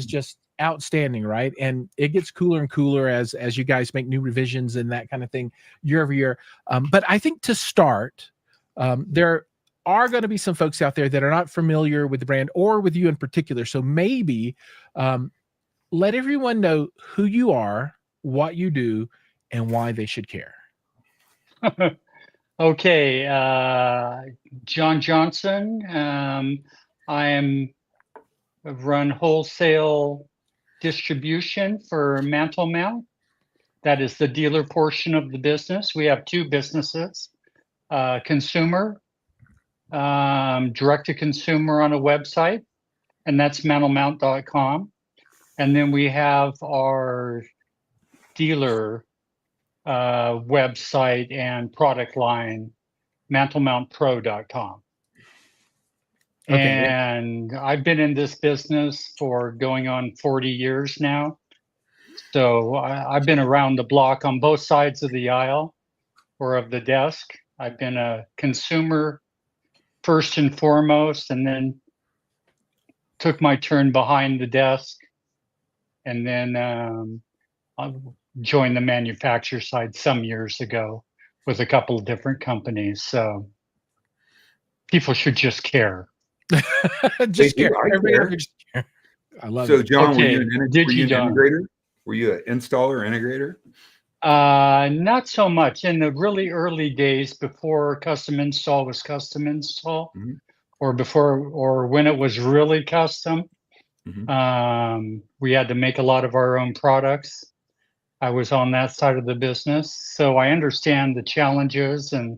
just outstanding, right? And it gets cooler and cooler as you guys make new revisions and that kind of thing year over year. But I think to start, there are going to be some folks out there that are not familiar with the brand or with you in particular. So maybe let everyone know who you are, what you do, and why they should care. Okay, John Johnson. I run wholesale distribution for Mantle Mount. That is the dealer portion of the business. We have two businesses, consumer, direct to consumer on a website, and that's mantlemount.com. And then we have our dealer website and product line, mantlemountpro.com. Okay. And I've been in this business for going on 40 years now. So I've been around the block on both sides of the aisle or of the desk. I've been a consumer first and foremost, and then took my turn behind the desk, and then I joined the manufacturer side some years ago with a couple of different companies. So people should just care. Just care. Everybody just care. I love so, it. John, okay. were you an integrator? Were you an installer, integrator? Not so much. In the really early days before custom install was custom install, or when it was really custom, we had to make a lot of our own products. I was on that side of the business, so I understand the challenges, and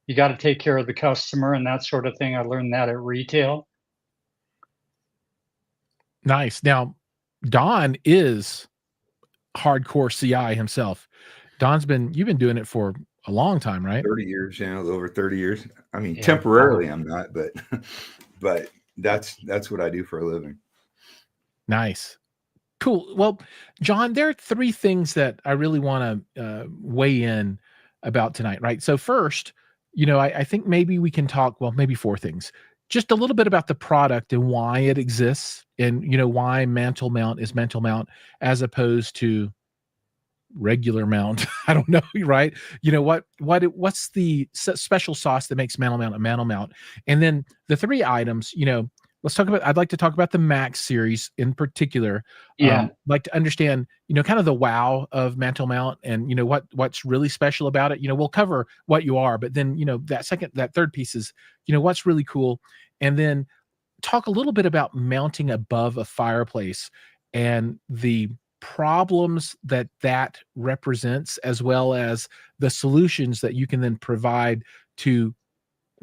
you got to take care of the customer and that sort of thing. I learned that at retail. Nice. Now, Don is hardcore CI himself. Don's you've been doing it for a long time, right? 30 years, over 30 years. I mean, yeah, temporarily I'm not, but that's what I do for a living. Nice. Cool. Well, John, there are three things that I really want to weigh in about tonight, right? So first, I think maybe we can talk, maybe four things. Just a little bit about the product and why it exists, and why Mantle Mount is Mantle Mount as opposed to regular mount. I don't know, right? What's the special sauce that makes Mantle Mount a Mantle Mount? And then the three items, let's talk about, I'd like to talk about the Max series in particular. Yeah. Like to understand, kind of the wow of Mantle Mount and, what's really special about it. We'll cover what you are, but then, that third piece is, what's really cool. And then talk a little bit about mounting above a fireplace and the problems that represents, as well as the solutions that you can then provide to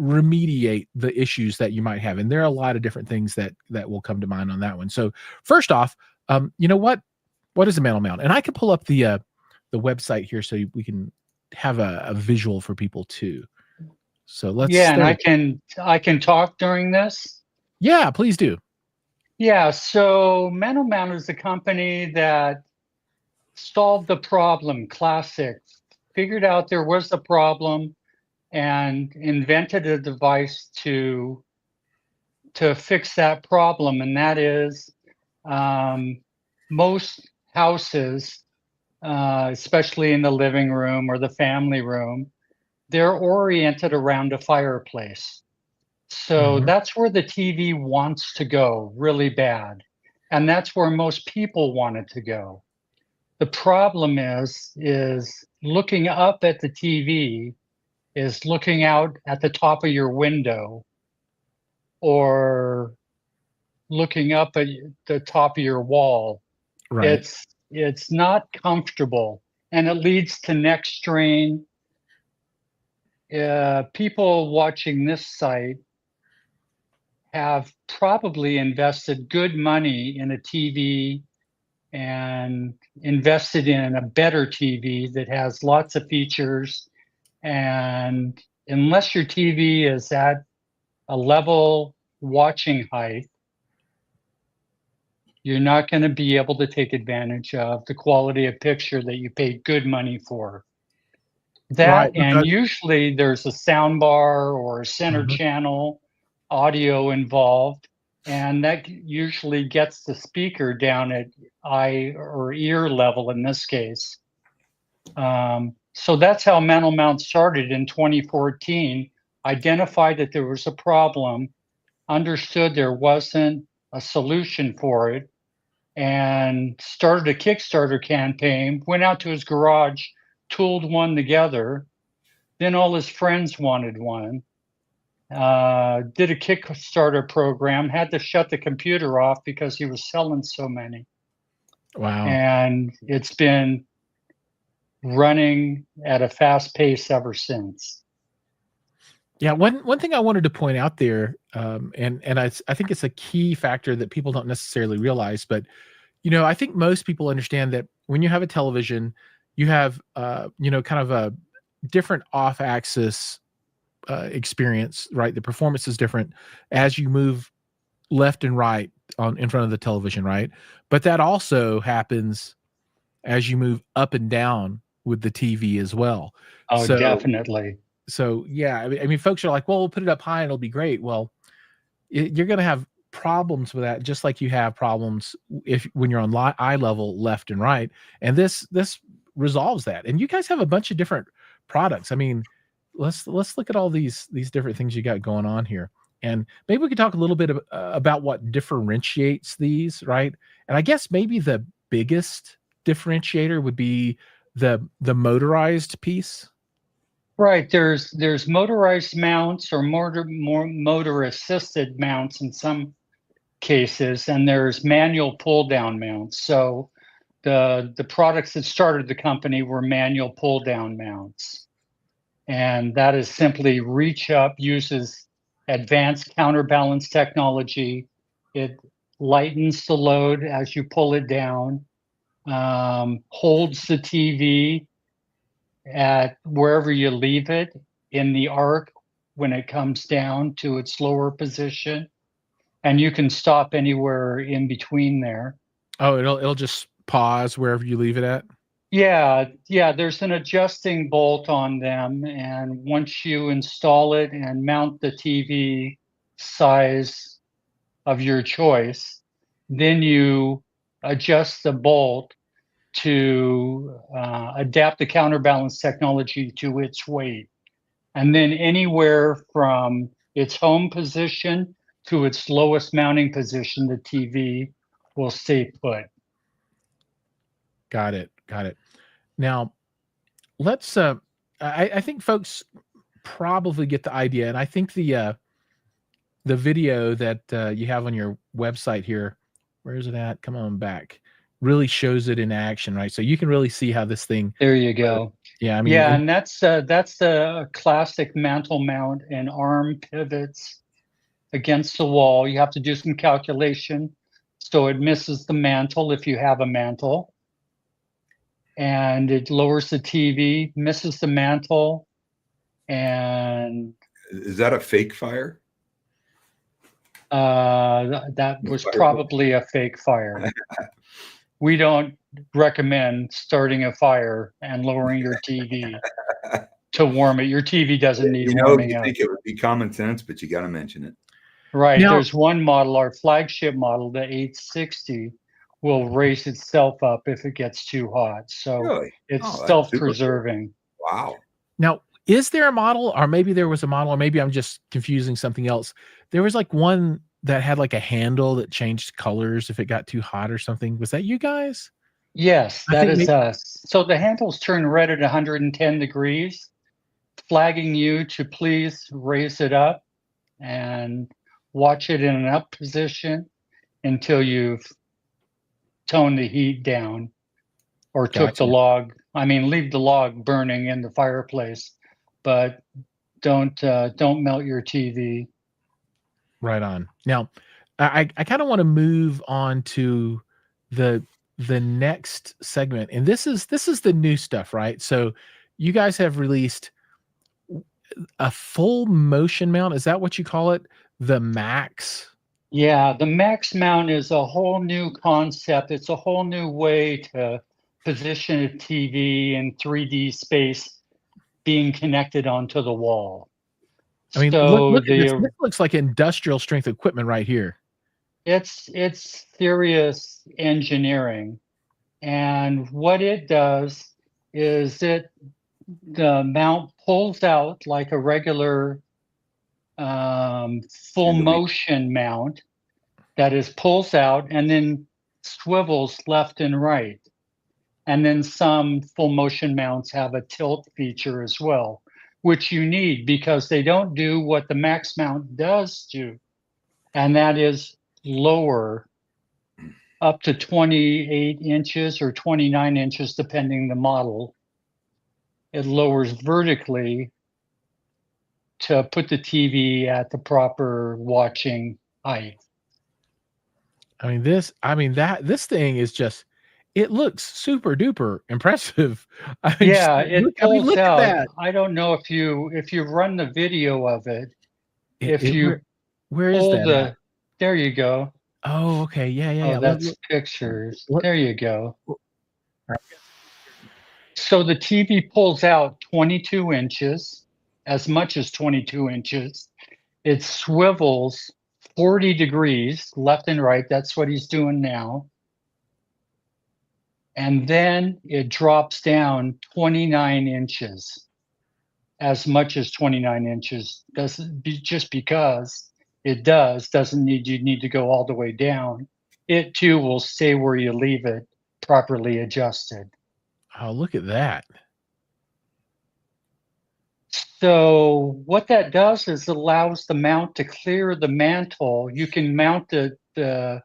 remediate the issues that you might have. And there are a lot of different things that will come to mind on that one. So first off, what is a Mantle Mount? And I can pull up the website here so we can have a visual for people too. So let's and I can talk during this. Yeah, please do. Yeah, so Mantle Mount is a company that solved the problem, classic, figured out there was a problem, and invented a device to fix that problem. And that is, most houses, especially in the living room or the family room, they're oriented around a fireplace. So that's where the TV wants to go really bad. And that's where most people want it to go. The problem is looking up at the TV is looking out at the top of your window, or looking up at the top of your wall. Right. It's not comfortable, and it leads to neck strain. People watching this site have probably invested good money in a TV and invested in a better TV that has lots of features. And unless your TV is at a level watching height, you're not going to be able to take advantage of the quality of picture that you paid good money for. That, right, and usually there's a sound bar or a center channel audio involved, and that usually gets the speaker down at eye or ear level in this case. So that's how Mantle Mount started in 2014, identified that there was a problem, understood there wasn't a solution for it, and started a Kickstarter campaign, went out to his garage, tooled one together. Then all his friends wanted one. Did a Kickstarter program, had to shut the computer off because he was selling so many. Wow. And it's been running at a fast pace ever since. Yeah, one thing I wanted to point out there, and I think it's a key factor that people don't necessarily realize, but I think most people understand that when you have a television, you have kind of a different off-axis experience, right? The performance is different as you move left and right in front of the television, right? But that also happens as you move up and down with the TV as well. Oh, definitely. So yeah, I mean, folks are like, well, we'll put it up high and it'll be great. Well, you're going to have problems with that, just like you have problems when you're on eye level left and right. And this resolves that. And you guys have a bunch of different products. I mean, let's look at all these different things you got going on here. And maybe we could talk a little bit about what differentiates these, right? And I guess maybe the biggest differentiator would be the motorized piece. Right. There's motorized mounts or more motor assisted mounts in some cases, and there's manual pull down mounts. So the products that started the company were manual pull down mounts. And that is simply reach up, uses advanced counterbalance technology. It lightens the load as you pull it down, holds the TV at wherever you leave it in the arc when it comes down to its lower position, and you can stop anywhere in between there. Oh, it'll just pause wherever you leave it at? Yeah, there's an adjusting bolt on them, and once you install it and mount the TV size of your choice, then you adjust the bolt to adapt the counterbalance technology to its weight. And then anywhere from its home position to its lowest mounting position, the TV will stay put. Got it. Now, let's I think folks probably get the idea, and I think the video that you have on your website here, where is it at? Come on back. Really shows it in action, right? So you can really see how this thing. There you go. Yeah, I mean, yeah, and that's the classic mantle mount and arm pivots against the wall. You have to do some calculation so it misses the mantle if you have a mantle, and it lowers the TV, misses the mantle, and is that a fake fire? That was probably a fake fire. We don't recommend starting a fire and lowering your TV to warm it. Your TV doesn't need warming up. You think it would be common sense, but you got to mention it. Right. Now, there's one model, our flagship model, the 860, will raise itself up if it gets too hot. So really? It's self-preserving. Wow. Now, is there a model, or maybe there was a model, or maybe I'm just confusing something else? There was like one that had like a handle that changed colors if it got too hot or something. Was that you guys? Yes, that is us. So the handles turn red at 110 degrees, flagging you to please raise it up and watch it in an up position until you've toned the heat down or took the log. I mean, leave the log burning in the fireplace, but don't melt your TV. Right on. Now, I kind of want to move on to the next segment, and this is the new stuff, right? So you guys have released a full motion mount. Is that what you call it? The Max? Yeah, the Max mount is a whole new concept. It's a whole new way to position a TV in 3D space being connected onto the wall. I mean, so look at this. This looks like industrial strength equipment right here. It's serious engineering, and what it does is the mount pulls out like a regular full And we motion mount that is pulls out and then swivels left and right. And then some full motion mounts have a tilt feature as well, which you need because they don't do what the max mount does do, and that is lower up to 28 inches or 29 inches, depending the model. It lowers vertically to put the TV at the proper watching height. This thing is just, it looks super duper impressive. Yeah, it pulls Look at out. that. I don't know if you run the video of it, if you Where is pull that at? there you go. Oh, okay. Yeah, yeah, Oh, yeah. that's pictures. Look. There you go. So the TV pulls out 22 inches, as much as 22 inches. It swivels 40 degrees left and right. That's what he's doing now. And then it drops down 29 inches, as much as 29 inches. Just because it doesn't you need to go all the way down. It too will stay where you leave it, properly adjusted. Oh, look at that. So what that does is allows the mount to clear the mantle. You can mount the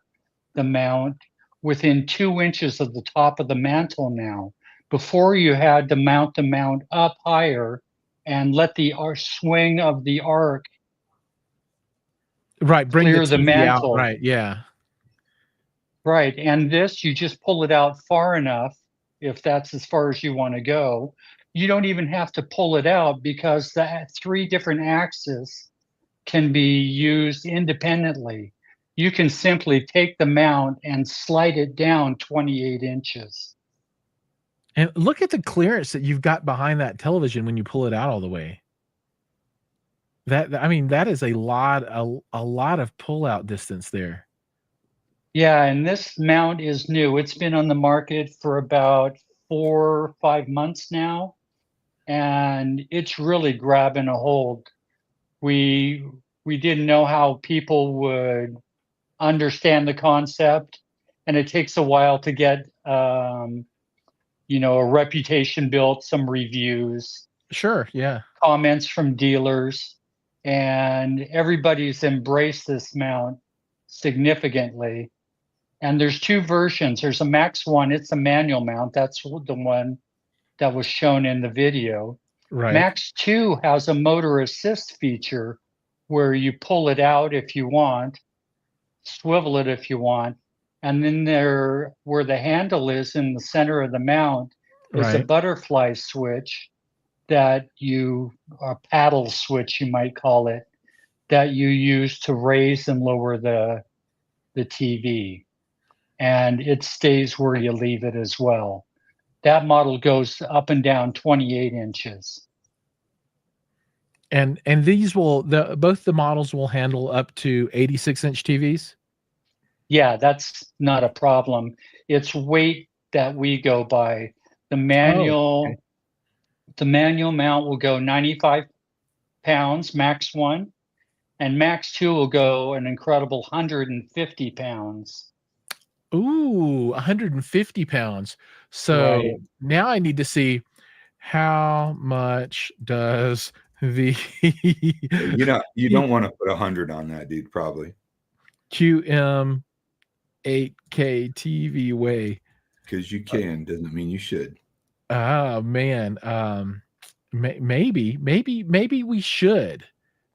mount within 2 inches of the top of the mantle now. Before you had to mount the mount up higher and let the swing of the arc Right, bring the clear the TV out. mantle. Right, yeah. Right, and this, you just pull it out far enough, if that's as far as you want to go. You don't even have to pull it out because the 3 different axes can be used independently. You can simply take the mount and slide it down 28 inches. And look at the clearance that you've got behind that television when you pull it out all the way. That is a lot of pull-out distance there. Yeah, and this mount is new. It's been on the market for about 4 or 5 months now, and it's really grabbing a hold. We didn't know how people would understand the concept, and it takes a while to get a reputation built, some reviews, Sure, yeah. comments from dealers, and everybody's embraced this mount significantly. And there's 2 versions. There's a max one, it's a manual mount. That's the one that was shown in the video. Right. Max 2 has a motor assist feature where you pull it out if you want, swivel it if you want, and then there, where the handle is in the center of the mount, is a Right. butterfly switch that a paddle switch, you might call it, that you use to raise and lower the TV. And it stays where you leave it as well. That model goes up and down 28 inches. And these both the models will handle up to 86-inch TVs? Yeah, that's not a problem. It's weight that we go by. The manual okay. The manual mount will go 95 pounds, max 1, and max 2 will go an incredible 150 pounds. Ooh, 150 pounds. So Right. now I need to see, how much does the you don't want to put 100 on that, dude, probably. QM 8K TV weigh? Because you can doesn't mean you should. Oh man, maybe we should.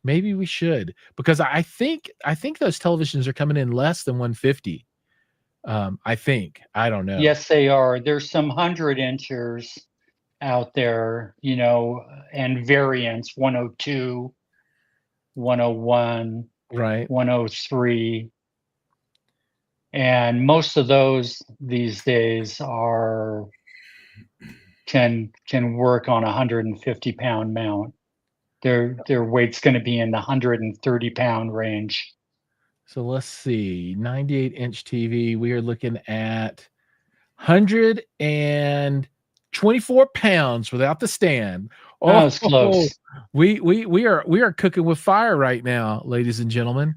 Maybe we should, because I think those televisions are coming in less than 150. I think. I don't know. Yes, they are. There's some 100-inchers out there, and variants, 102, 101, Right. 103. And most of those these days can work on a 150-pound mount. Their weight's going to be in the 130-pound range. So let's see, 98-inch TV. We are looking at 124 pounds without the stand. That was close. We are cooking with fire right now, ladies and gentlemen.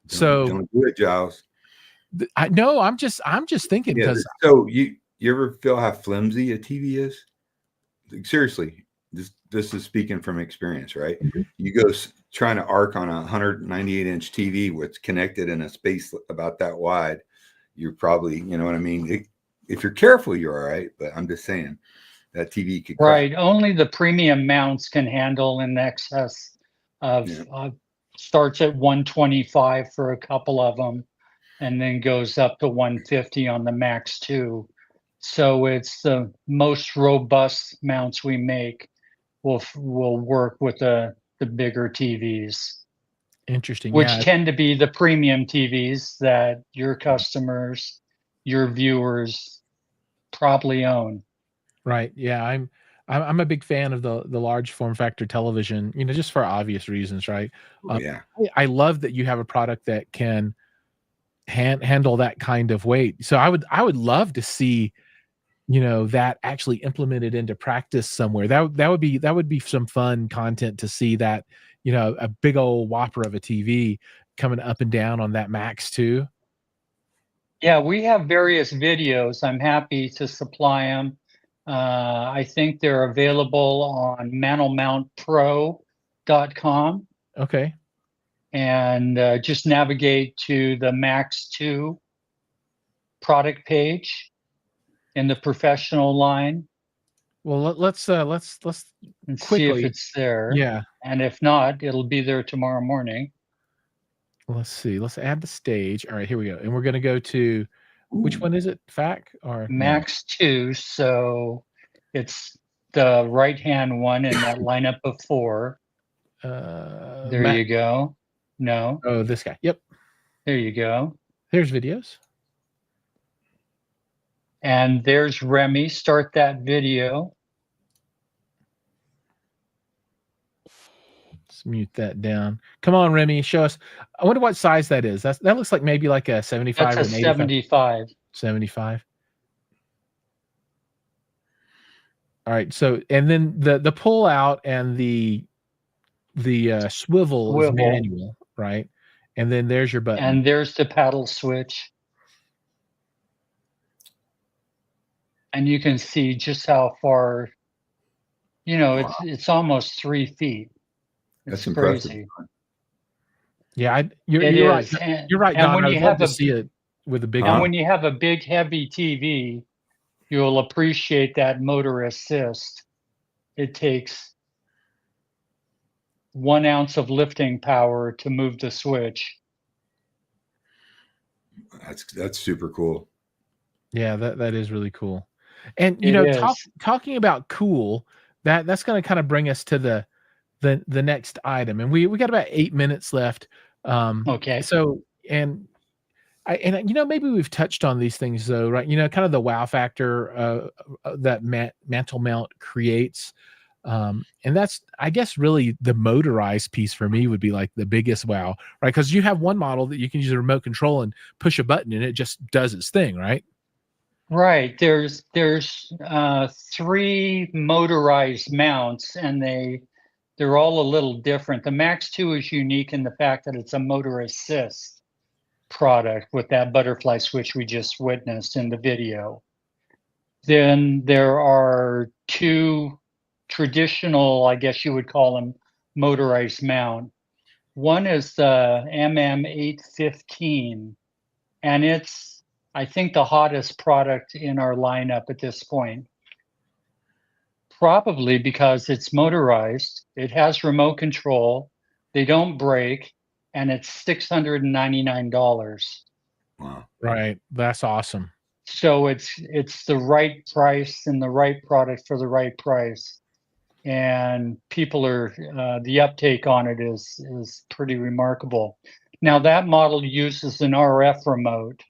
Don't do it, Giles. I'm just thinking because so you ever feel how flimsy a TV is? Seriously, this is speaking from experience, right? Mm-hmm. You go trying to arc on a 198-inch TV with connected in a space about that wide, you're probably, you know what I mean? If you're careful, you're all right. But I'm just saying that TV could crack. Right. Only the premium mounts can handle in excess of starts at 125 for a couple of them, and then goes up to 150 on the Max 2. So it's the most robust mounts we make will work with the bigger TVs. Interesting. Which tend to be the premium TVs that your customers, your viewers probably own. Right. Yeah. I'm a big fan of the large form factor television, just for obvious reasons, right? I love that you have a product that can handle that kind of weight. So I would love to see, that actually implemented into practice somewhere. That would be some fun content to see that, a big old whopper of a TV coming up and down on that Max 2. Yeah, we have various videos. I'm happy to supply them. I think they're available on mantelmountpro.com. Okay. And just navigate to the Max 2 product page in the professional line. Well, let's quickly see if it's there. Yeah. And if not, it'll be there tomorrow morning. Let's see. Let's add the stage. All right, here we go. And we're going to go to, which one is it? FAC or Max 2. So it's the right-hand one in that lineup of 4. There you go. No. Oh, this guy. Yep. There you go. There's videos. And there's Remy. Start that video. Let's mute that down. Come on, Remy, show us. I wonder what size that is. That looks like maybe like a 75 That's or a an 75. 75. All right. So, and then the pull out and the swivel is manual, right? And then there's your button. And there's the paddle switch. And you can see just how far, it's almost 3 feet. That's impressive. Crazy. Yeah, you're right. You're right, Don. I'd love to see it with a big. And when you have a big, heavy TV, you'll appreciate that motor assist. It takes 1 ounce of lifting power to move the switch. That's super cool. Yeah, that is really cool. And talking about cool, that's going to kind of bring us to the next item. And we got about 8 minutes left. Okay. So maybe we've touched on these things though, right? Kind of the wow factor that mantle mount creates. And that's, I guess, really the motorized piece for me would be like the biggest wow, right? Because you have one model that you can use a remote control and push a button and it just does its thing, right? Right. There's 3 motorized mounts, and they're all a little different. The Max 2 is unique in the fact that it's a motor assist product with that butterfly switch we just witnessed in the video. Then there are 2 traditional, I guess you would call them, motorized mount. One is the MM815, and it's, I think, the hottest product in our lineup at this point. Probably because it's motorized, it has remote control, they don't break, and it's $699. Wow. Right. That's awesome. So it's the right price and the right product for the right price. And people are, the uptake on it is pretty remarkable. Now that model uses an RF remote,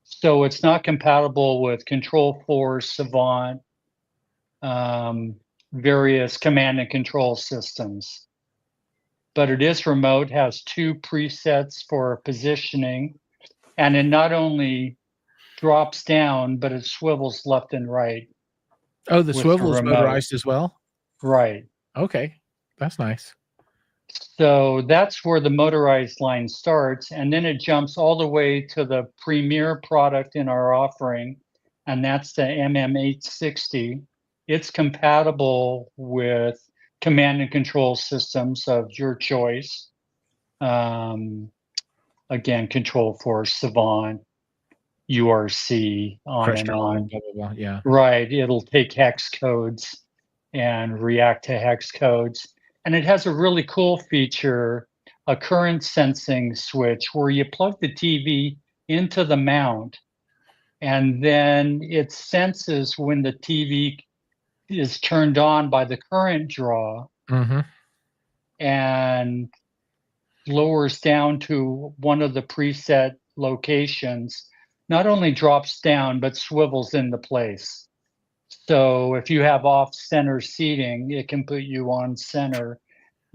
so it's not compatible with Control4, Savant, various command and control systems. but it is remote, has 2 presets for positioning, and it not only drops down, but it swivels left and right Oh, the with the swivel is remote. motorized as well? Right. Okay, that's nice. So that's where the motorized line starts, and then it jumps all the way to the premier product in our offering, and that's the MM860. It's compatible with command and control systems of your choice. Um, Again, Control Force, Savant, URC, on and Crestron, on. blah, blah, blah, yeah. Right, it'll take hex codes and react to hex codes. And it has a really cool feature, a current sensing switch, where you plug the TV into the mount, and then it senses when the TV is turned on by the current draw Mhm. and lowers down to one of the preset locations, not only drops down, but swivels into place. So if you have off center seating, it can put you on center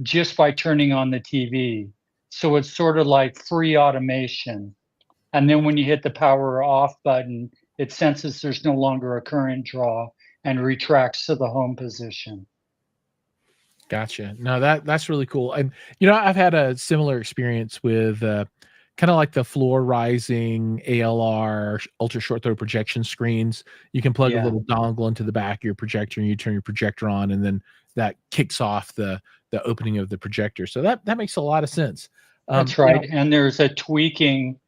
just by turning on the TV. So it's sort of like free automation. And then when you hit the power off button, it senses there's no longer a current draw and retracts to the home position. Gotcha. No, that's really cool. And I've had a similar experience with kind of like the floor rising ALR ultra short throw projection screens. You can plug a Yeah, little dongle into the back of your projector, and you turn your projector on, and then that kicks off the opening of the projector. So that makes a lot of sense. that's Now, right. And there's a tweaking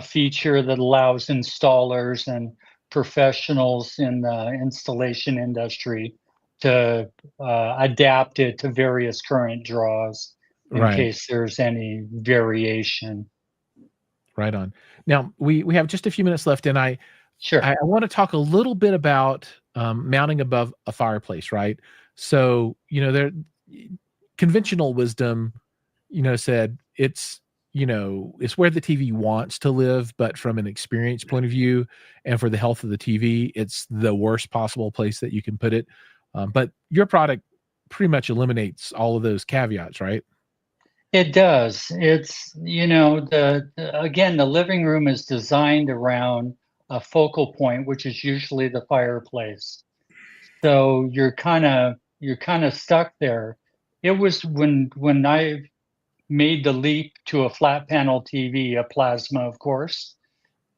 feature that allows installers and professionals in the installation industry to adapt it to various current draws in right, case there's any variation. right on. Now we have just a few minutes left, and I Sure. want to talk a little bit about mounting above a fireplace, right? So, there conventional wisdom, said it's where the TV wants to live, but from an experience point of view and for the health of the TV, it's the worst possible place that you can put it. But your product pretty much eliminates all of those caveats, right? It does. It's, again, the living room is designed around a focal point, which is usually the fireplace. So you're kind of stuck there. It was when I made the leap to a flat panel TV, a plasma, of course.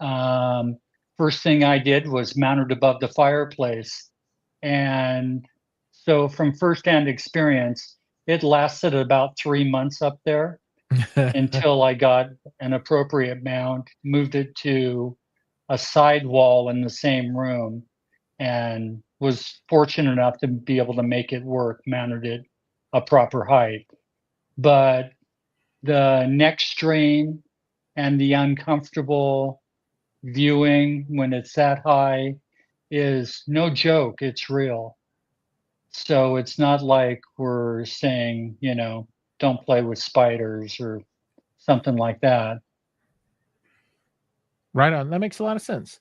Um, First thing I did was mount it above the fireplace, and so from firsthand experience, it lasted about 3 months up there until I got an appropriate mount, moved it to a side wall in the same room, and was fortunate enough to be able to make it work, mounted it a proper height. But the neck strain and the uncomfortable viewing when it's that high is no joke, it's real. So it's not like we're saying, don't play with spiders or something like that. Right on. That makes a lot of sense.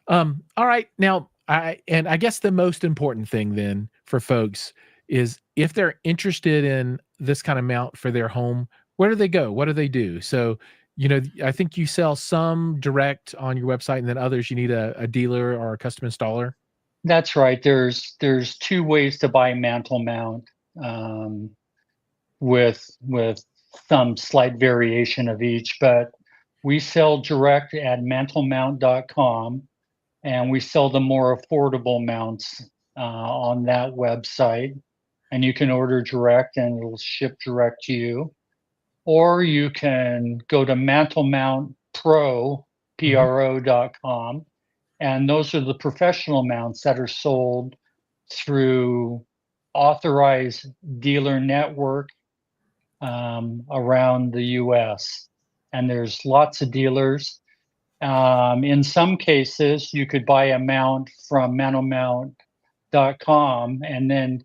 All right. Now, I guess the most important thing then for folks is if they're interested in this kind of mount for their home, where do they go? What do they do? So, I think you sell some direct on your website, and then others you need a dealer or a custom installer. That's right. There's 2 ways to buy mantle mount, um, with some slight variation of each, but we sell direct at mantlemount.com, and we sell the more affordable mounts on that website. And you can order direct, and it'll ship direct to you. Or you can go to Mhm. mantlemountpro.com, and those are the professional mounts that are sold through authorized dealer network around the US. And there's lots of dealers. In some cases, you could buy a mount from mantlemount.com and then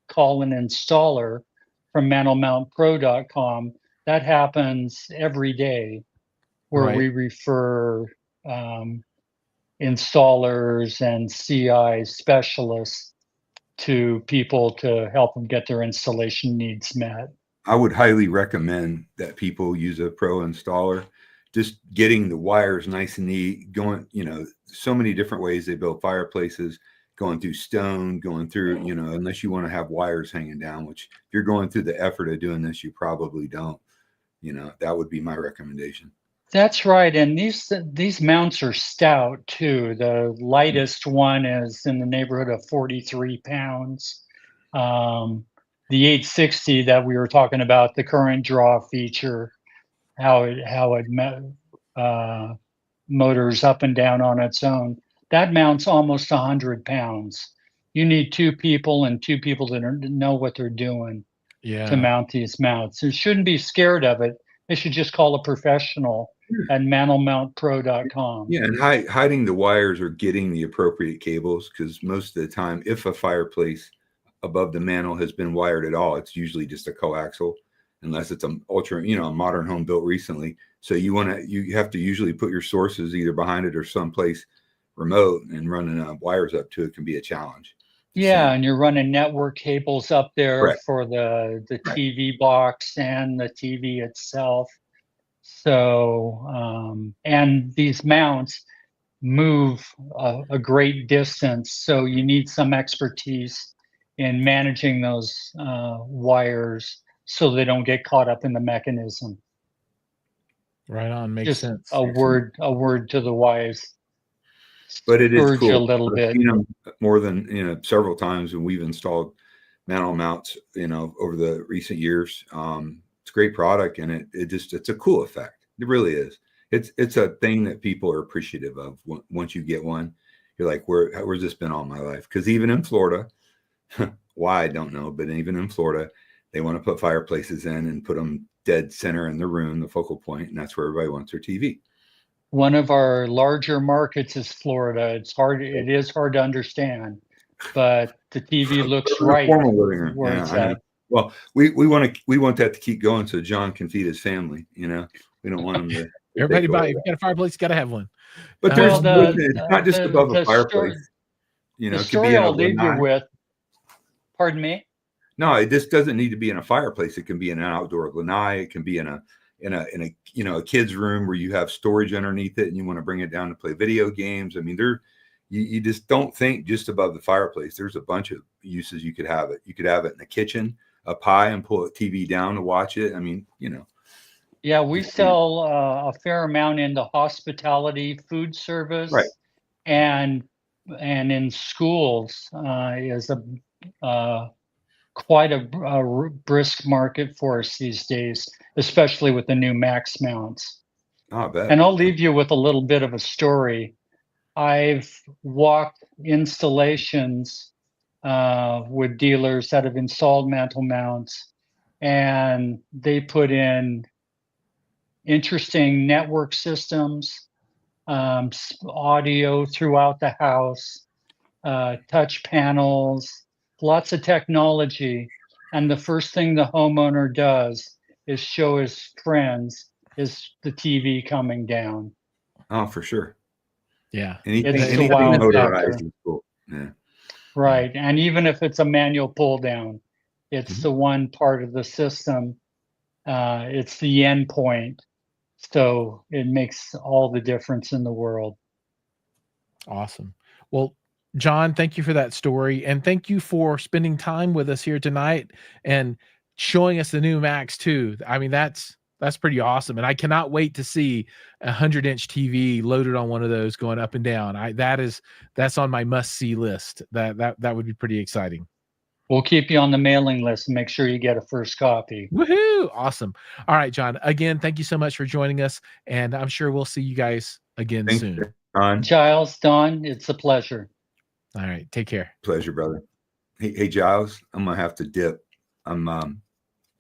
call an installer from mantlemountpro.com. That happens every day, where Right. we refer um, installers and CI specialists to people to help them get their installation needs met. I would highly recommend that people use a pro installer. Just getting the wires nice and neat, going, so many different ways they build fireplaces, going through stone, going through, unless you want to have wires hanging down, which if you're going through the effort of doing this, you probably don't. That would be my recommendation. That's right. And these mounts are stout too. The lightest one is in the neighborhood of 43 pounds. The 860 that we were talking about, the current draw feature, how it motors up and down on its own, that mounts almost 100 pounds. You need two people and two people that know what they're doing to mount these mounts. You shouldn't be scared of it. They should just call a professional at mantlemountpro.com. Yeah, and hiding the wires or getting the appropriate cables, because most of the time, if a fireplace above the mantle has been wired at all, it's usually just a coaxial, unless it's a modern home built recently. So you have to usually put your sources either behind it or someplace remote, and running wires up to it can be a challenge. Yeah, and you're running network cables up there. Correct. For the Right. TV box and the TV itself. So, and these mounts move a great distance. So you need some expertise in managing those wires so they don't get caught up in the mechanism. Right on, makes sense. A word to the wise. But it is cool. A little bit. I've seen them more than several times when we've installed mantle mounts, over the recent years. It's a great product, and it's a cool effect. It really is. It's a thing that people are appreciative of. Once you get one, you're like, where's this been all my life? Because even in Florida, why I don't know, but even in Florida, they want to put fireplaces in and put them dead center in the room, the focal point, and that's where everybody wants their TV. One of our larger markets is Florida. It is hard to understand, but the TV looks right where it's at. Well, we want that to keep going so John can feed his family. We don't want him to. Everybody buy. If you got a fireplace, you got to have one. But it's not just above a fireplace. The story I'll leave you with. Pardon me? No, it just doesn't need to be in a fireplace. It can be in an outdoor lanai. It can be in a kid's room where you have storage underneath it and you want to bring it down to play video games. I mean, you just don't think just above the fireplace. There's a bunch of uses you could have it. You could have it in the kitchen up high and pull a TV down to watch it. I mean, Yeah, we sell a fair amount into hospitality, food service, right, and in schools is quite a brisk market for us these days, especially with the new Max mounts. Oh, I bet. And I'll leave you with a little bit of a story. I've walked installations with dealers that have installed mantle mounts, and they put in interesting network systems, audio throughout the house, touch panels, lots of technology. And the first thing the homeowner does is show his friends is the TV coming down. Oh, for sure. Yeah. Anything motorized is cool. Yeah. Right. And even if it's a manual pull down, it's the one part of the system. It's the end point. So it makes all the difference in the world. Awesome. Well, John, thank you for that story. And thank you for spending time with us here tonight and showing us the new Max too. I mean, that's pretty awesome. And I cannot wait to see a 100-inch TV loaded on one of those going up and down. That's on my must-see list. That would be pretty exciting. We'll keep you on the mailing list and make sure you get a first copy. Woohoo! Awesome. All right, John. Again, thank you so much for joining us. And I'm sure we'll see you guys again soon. Don. Giles, Don, it's a pleasure. All right. Take care. Pleasure, brother. Hey, Giles, I'm going to have to dip. I'm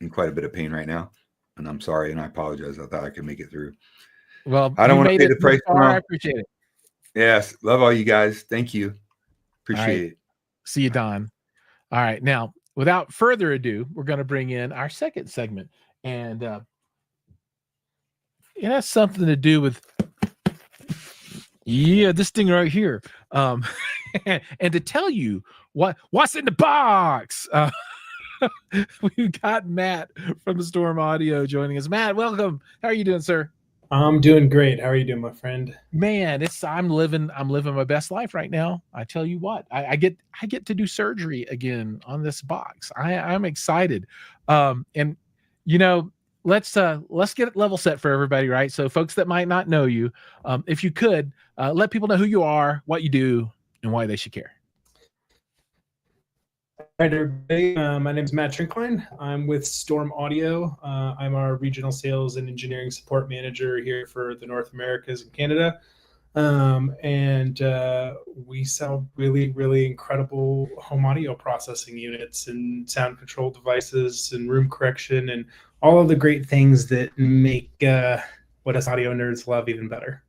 in quite a bit of pain right now. And I'm sorry, and I apologize. I thought I could make it through. Well, I don't want to pay the price. I appreciate it. Yes. Love all you guys. Thank you. Appreciate it. See you, Don. All right. Now, without further ado, we're going to bring in our second segment. And it has something to do with, this thing right here. And to tell you what's in the box. We've got Matt from Storm Audio joining us. Matt, welcome. How are you doing, sir? I'm doing great. How are you doing, my friend? Man, I'm living my best life right now. I tell you what, I get to do surgery again on this box. I'm excited. And you know, let's get it level set for everybody, right? So folks that might not know you, if you could let people know who you are, what you do, and why they should care. All right, everybody. My name is Matt Trinkline. I'm with Storm Audio. I'm our regional sales and engineering support manager here for the North Americas and Canada. We sell really, really incredible home audio processing units and sound control devices and room correction and all of the great things that make what us audio nerds love even better.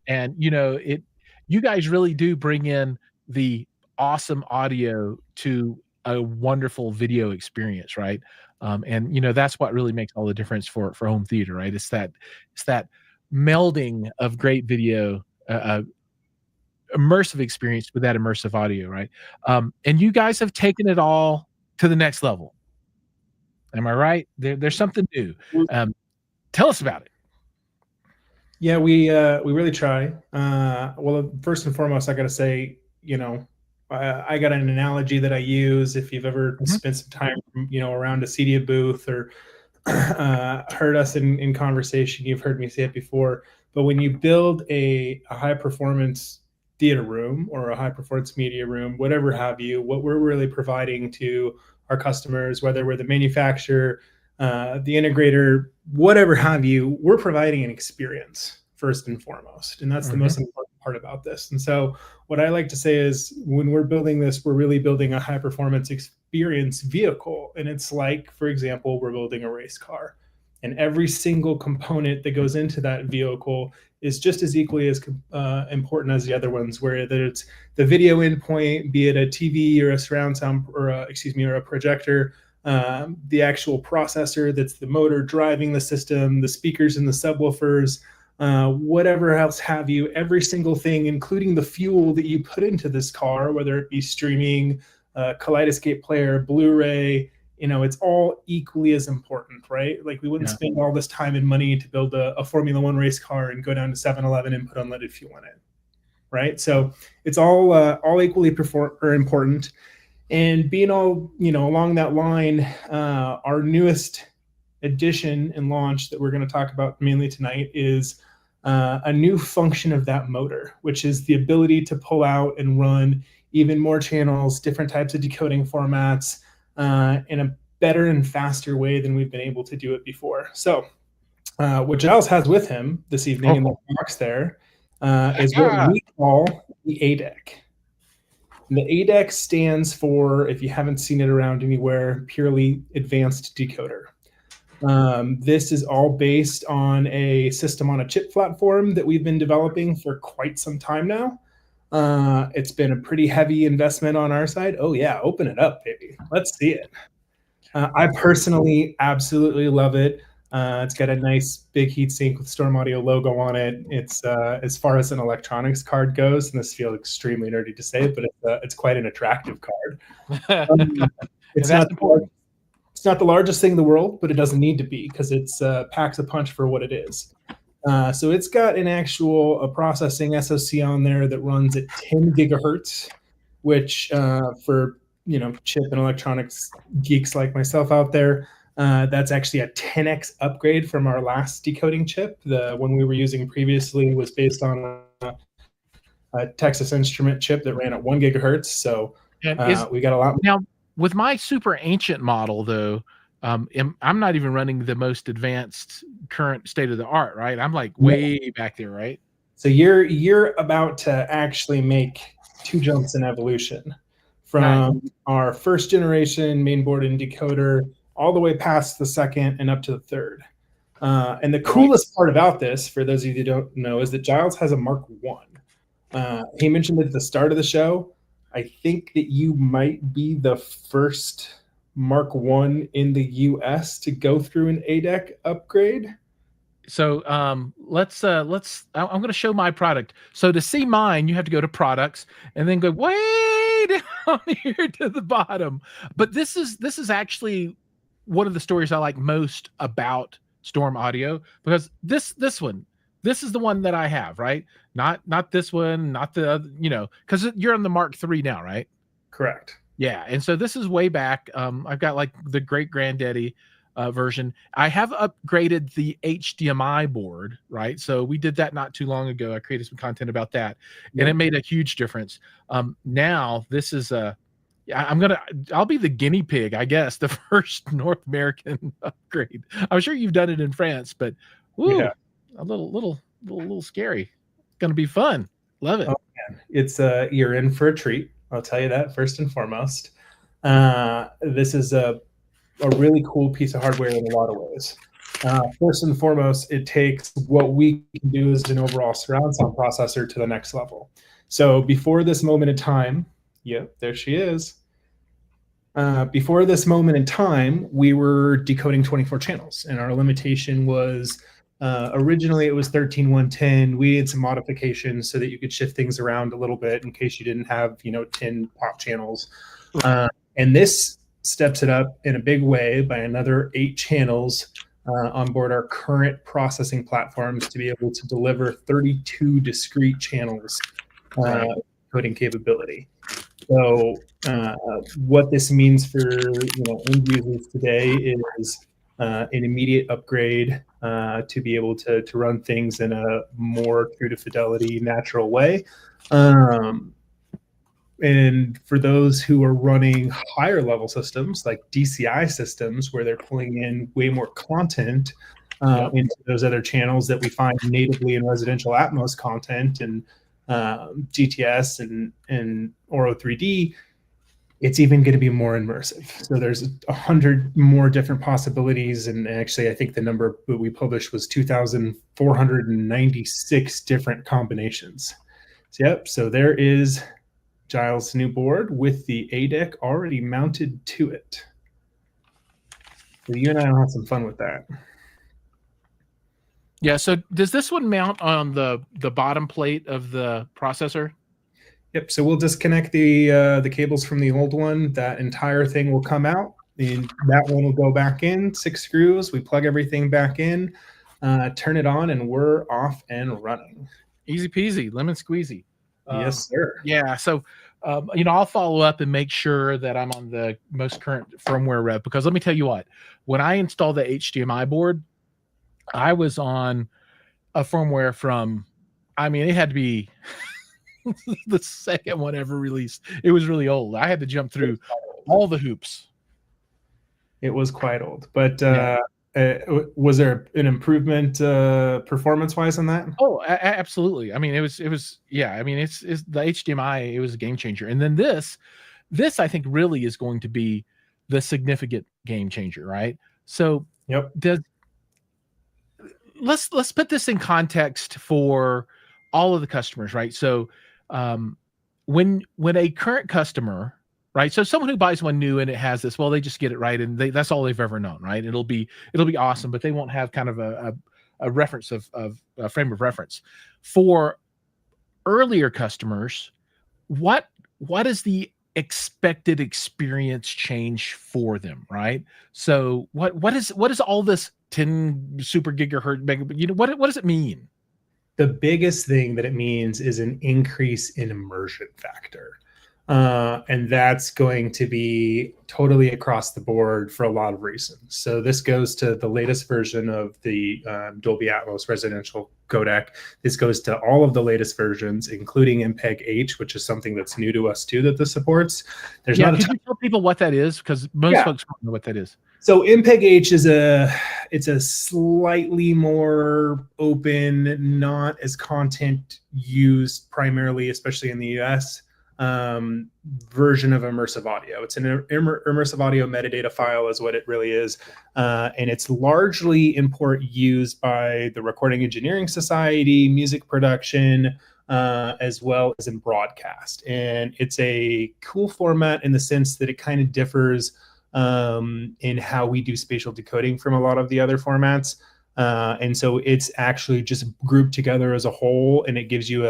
And you guys really do bring in the awesome audio to a wonderful video experience, right? And that's what really makes all the difference for home theater, right? It's that melding of great video, immersive experience with that immersive audio, right? And you guys have taken it all to the next level. Am I right? There's something new. Tell us about it. Yeah, we really try. Well, first and foremost, I got to say, I got an analogy that I use. If you've ever spent some time, around a CDA booth or heard us in conversation, you've heard me say it before. But when you build a high performance theater room or a high performance media room, whatever have you, what we're really providing to our customers, whether we're the manufacturer, the integrator, whatever have you, we're providing an experience first and foremost. And that's the most important part about this. And so what I like to say is when we're building this, we're really building a high performance experience vehicle. And it's like, for example, we're building a race car. And every single component that goes into that vehicle is just as equally as important as the other ones, whether it's the video endpoint, be it a TV or a surround sound or a projector, the actual processor that's the motor driving the system, the speakers and the subwoofers, whatever else have you, every single thing, including the fuel that you put into this car, whether it be streaming, Kaleidoscape player, Blu-ray, it's all equally as important, right? Like we wouldn't spend all this time and money to build a Formula One race car and go down to 7-Eleven and put unleaded fuel in it, right? So it's all equally important. And being all, along that line, our newest addition and launch that we're going to talk about mainly tonight is a new function of that motor, which is the ability to pull out and run even more channels, different types of decoding formats, in a better and faster way than we've been able to do it before. So what Jiles has with him this evening in the box there is what we call the ADEC. And the ADEC stands for, if you haven't seen it around anywhere, purely advanced decoder. This is all based on a system on a chip platform that we've been developing for quite some time now. It's been a pretty heavy investment on our side. Oh yeah, open it up, baby. Let's see it. I personally absolutely love it. It's got a nice big heatsink with Storm Audio logo on it. It's as far as an electronics card goes, and this feels extremely nerdy to say, but it's quite an attractive card. It's not the largest thing in the world, but it doesn't need to be because it's packs a punch for what it is. So it's got an actual processing SoC on there that runs at 10 gigahertz, which for chip and electronics geeks like myself out there, that's actually a 10x upgrade from our last decoding chip. The one we were using previously was based on a Texas Instrument chip that ran at 1 gigahertz. So we got a lot more. Now, with my super ancient model, though, I'm not even running the most advanced current state of the art, right? I'm like way back there, right? So you're about to actually make 2 jumps in evolution from our first generation mainboard and decoder all the way past the second and up to the third. And the coolest part about this, for those of you who don't know, is that Jiles has a Mark I. He mentioned at the start of the show, I think that you might be the first Mark I in the US to go through an ADEC upgrade. So I'm going to show my product. So to see mine, you have to go to products and then go way down here to the bottom. But this is actually one of the stories I like most about Storm Audio, because this is the one that I have, right? Not this one, not the other, because you're on the Mark III now, right? Correct. Yeah, and so this is way back. I've got like the great granddaddy version. I have upgraded the HDMI board, right? So we did that not too long ago. I created some content about that, and it made a huge difference. Now this is I'll be the guinea pig, I guess, the first North American upgrade. I'm sure you've done it in France, but a little scary. Going to be fun. Love it. Oh, man. It's you're in for a treat. I'll tell you that first and foremost. This is a really cool piece of hardware in a lot of ways. First and foremost, it takes what we can do as an overall surround sound processor to the next level. So before this moment in time, yep, there she is. Before this moment in time, we were decoding 24 channels, and our limitation was originally it was 13.110. We did some modifications so that you could shift things around a little bit in case you didn't have 10 pop channels. And this steps it up in a big way by another 8 channels on board our current processing platforms to be able to deliver 32 discrete channels coding capability. So what this means for end users today is an immediate upgrade to be able to run things in a more true to fidelity, natural way. And for those who are running higher level systems like DCI systems, where they're pulling in way more content into those other channels that we find natively in residential Atmos content and GTS and Oro 3D, it's even going to be more immersive. So there's 100 more different possibilities. And actually, I think the number that we published was 2,496 different combinations. So there is Jiles' new board with the ADEC already mounted to it. So you and I will have some fun with that. Yeah, so does this one mount on the bottom plate of the processor? Yep, so we'll disconnect the cables from the old one. That entire thing will come out. And that one will go back in, 6 screws. We plug everything back in, turn it on, and we're off and running. Easy peasy, lemon squeezy. Yes, sir. Yeah, so I'll follow up and make sure that I'm on the most current firmware rev, because let me tell you what, when I installed the HDMI board, I was on a firmware from, it had to be the second one ever released. It was really old. I had to jump through all the hoops. It was quite old, but was there an improvement performance wise on that? Oh, absolutely. It's the HDMI. It was a game changer. And then this I think really is going to be the significant game changer, right? So let's put this in context for all of the customers, right? So when a current customer, right? So someone who buys one new and it has this, well, they just get it right, and that's all they've ever known, right? It'll be awesome, but they won't have kind of a reference of a frame of reference. For earlier customers, what is the expected experience change for them, right? So what is all this 10 super gigahertz mega? What does it mean? The biggest thing that it means is an increase in immersion factor. And that's going to be totally across the board for a lot of reasons. So this goes to the latest version of the Dolby Atmos residential codec. This goes to all of the latest versions, including MPEG-H, which is something that's new to us too that this supports. Could you tell people what that is? Because most folks don't know what that is. So MPEG-H is a slightly more open, not as content used primarily, especially in the US, version of immersive audio. It's an immersive audio metadata file is what it really is. And it's largely import used by the Recording Engineering Society, music production, as well as in broadcast. And it's a cool format in the sense that it kind of differs in how we do spatial decoding from a lot of the other formats. And so it's actually just grouped together as a whole, and it gives you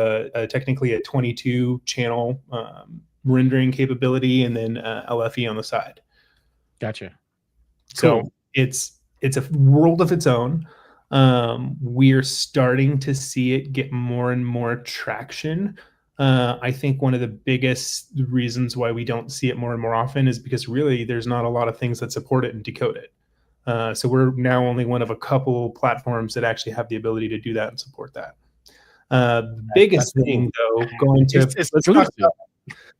technically a 22 channel rendering capability, and then LFE on the side. Gotcha. So Cool. it's a world of its own. We're starting to see it get more and more traction. I think one of the biggest reasons why we don't see it more and more often is because really there's not a lot of things that support it and decode it. So we're now only one of a couple platforms that actually have the ability to do that and support that. The biggest thing, though, going to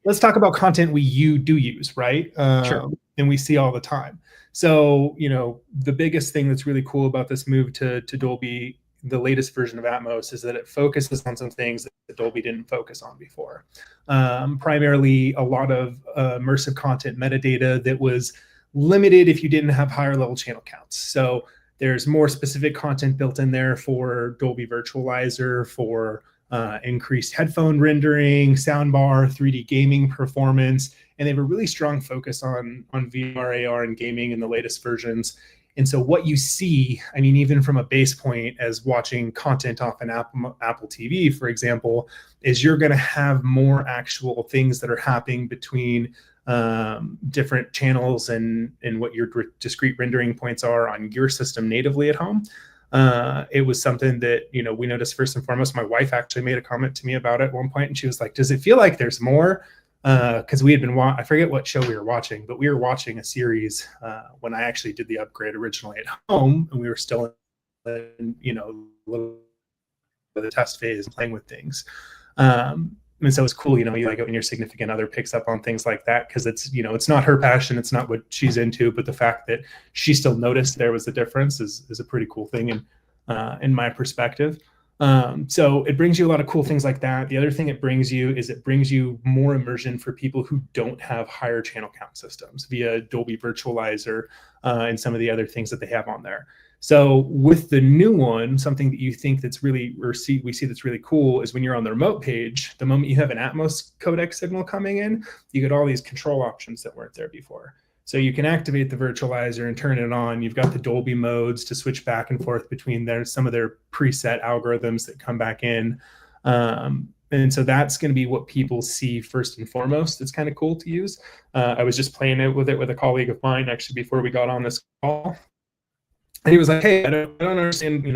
let's talk about content you do use, right? Sure. And we see all the time. So, the biggest thing that's really cool about this move to Dolby, the latest version of Atmos, is that it focuses on some things that Dolby didn't focus on before. Primarily, a lot of immersive content metadata that was limited if you didn't have higher level channel counts. So there's more specific content built in there for Dolby Virtualizer, for increased headphone rendering, soundbar, 3D gaming performance, and they have a really strong focus on VR, AR, and gaming in the latest versions. And so what you see, I mean, even from a base point as watching content off an Apple TV, for example, is you're going to have more actual things that are happening between different channels and what your discrete rendering points are on your system natively at home. It was something that, we noticed first and foremost. My wife actually made a comment to me about it at one point, and she was like, does it feel like there's more? Because we had been, I forget what show we were watching, but we were watching a series when I actually did the upgrade originally at home, and we were still in, the test phase, playing with things. And so it's cool, you like it when your significant other picks up on things like that, because it's, it's not her passion, it's not what she's into, but the fact that she still noticed there was a difference is a pretty cool thing in my perspective. So it brings you a lot of cool things like that. The other thing it brings you more immersion for people who don't have higher channel count systems via Dolby Virtualizer and some of the other things that they have on there. So with the new one, something that you think that's really, we see that's really cool is when you're on the remote page, the moment you have an Atmos codec signal coming in, you get all these control options that weren't there before. So you can activate the virtualizer and turn it on. You've got the Dolby modes to switch back and forth between some of their preset algorithms that come back in. And so that's going to be what people see first and foremost. It's kind of cool to use. I was just playing with a colleague of mine actually before we got on this call. And he was like, hey, I don't understand,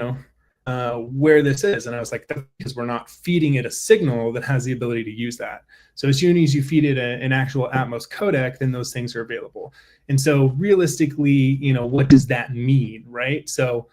where this is. And I was like, that's because we're not feeding it a signal that has the ability to use that. So as soon as you feed it an actual Atmos codec, then those things are available. And so realistically, what does that mean, right? So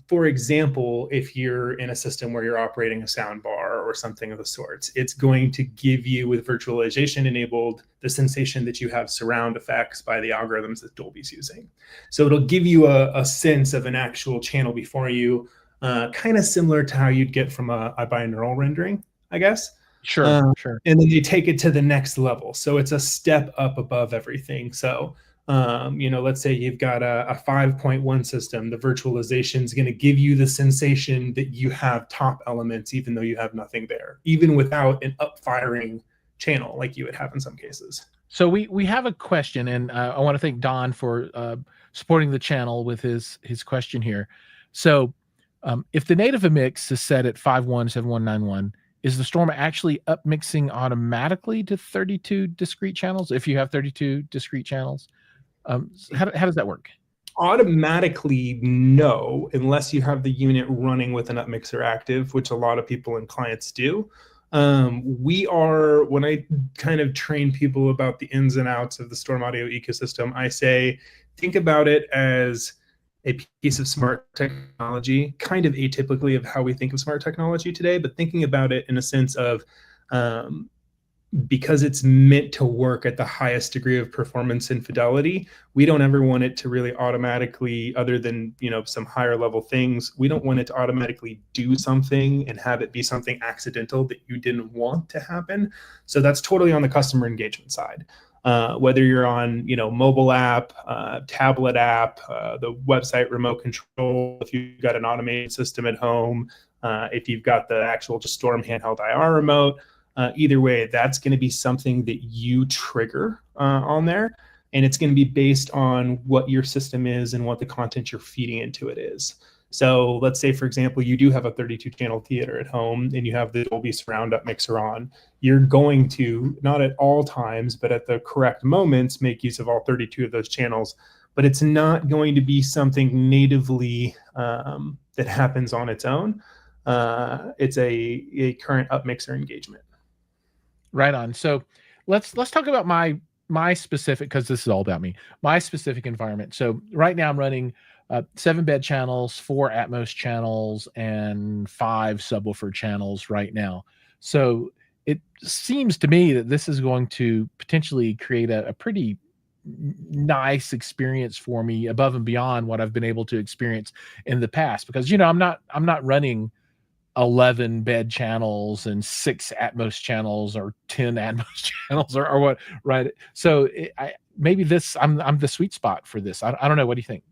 for example, if you're in a system where you're operating a soundbar or something of the sorts, it's going to give you, with virtualization enabled, the sensation that you have surround effects by the algorithms that Dolby's using. So it'll give you a sense of an actual channel before you, kind of similar to how you'd get from a binaural rendering, I guess. Sure. And then you take it to the next level. So it's a step up above everything. So let's say you've got a 5.1 system. The virtualization is going to give you the sensation that you have top elements, even though you have nothing there, even without an up-firing channel like you would have in some cases. So we have a question, and I want to thank Don for supporting the channel with his question here. So if the native mix is set at 5.1.7.1.9.1, is the Storm actually up mixing automatically to 32 discrete channels if you have 32 discrete channels? How does that work? Automatically, no, unless you have the unit running with an upmixer active, which a lot of people and clients do. When I kind of train people about the ins and outs of the Storm audio ecosystem, I say, think about it as a piece of smart technology, kind of atypically of how we think of smart technology today, but thinking about it in a sense of, because it's meant to work at the highest degree of performance and fidelity, we don't ever want it to really automatically, other than some higher level things, we don't want it to automatically do something and have it be something accidental that you didn't want to happen. So that's totally on the customer engagement side. Whether you're on mobile app, tablet app, the website remote control, if you've got an automated system at home, if you've got the actual just Storm handheld IR remote, either way, that's going to be something that you trigger on there. And it's going to be based on what your system is and what the content you're feeding into it is. So let's say, for example, you do have a 32 channel theater at home and you have the Dolby Surround Up mixer on. You're going to, not at all times, but at the correct moments, make use of all 32 of those channels. But it's not going to be something natively that happens on its own. It's a current up mixer engagement. Right on. So let's talk about my specific, because this is all about me, my specific environment. So right now I'm running 7 bed channels, 4 Atmos channels, and 5 subwoofer channels right now. So it seems to me that this is going to potentially create a pretty nice experience for me above and beyond what I've been able to experience in the past, because I'm not running 11 bed channels and 6 Atmos channels or 10 Atmos channels or what, right? So maybe I'm the sweet spot for this. I don't know. What do you think?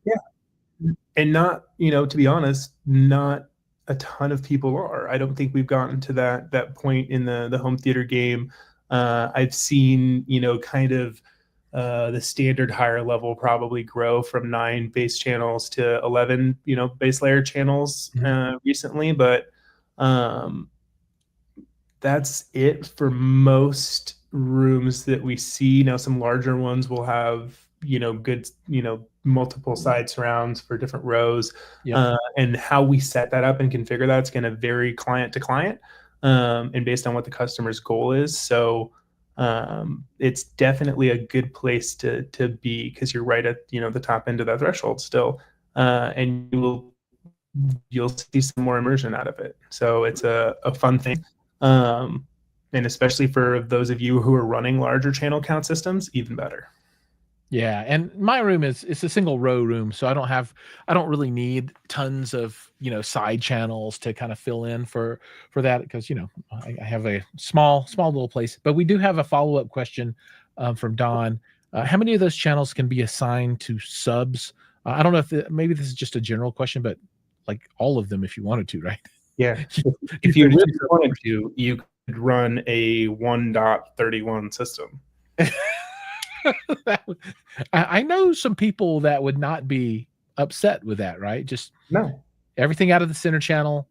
Yeah. And not, to be honest, not a ton of people are. I don't think we've gotten to that point in the home theater game. I've seen, kind of the standard higher level probably grow from 9 base channels to 11, base layer channels recently, but that's it for most rooms that we see. Now, some larger ones will have, good, multiple side surrounds for different rows. Yep. And how we set that up and configure that's going to vary client to client and based on what the customer's goal is. So it's definitely a good place to be, because you're right at the top end of that threshold still, and you'll see some more immersion out of it. So it's a fun thing, and especially for those of you who are running larger channel count systems, even better. Yeah, and my room it's a single row room, so I don't really need tons of side channels to kind of fill in for that, because I have a small little place. But we do have a follow-up question from Don. How many of those channels can be assigned to subs? I don't know if maybe this is just a general question, but like all of them if you wanted to, right? Yeah, if you really wanted to, you could run a 1.31 system. I know some people that would not be upset with that, right? Just no, everything out of the center channel,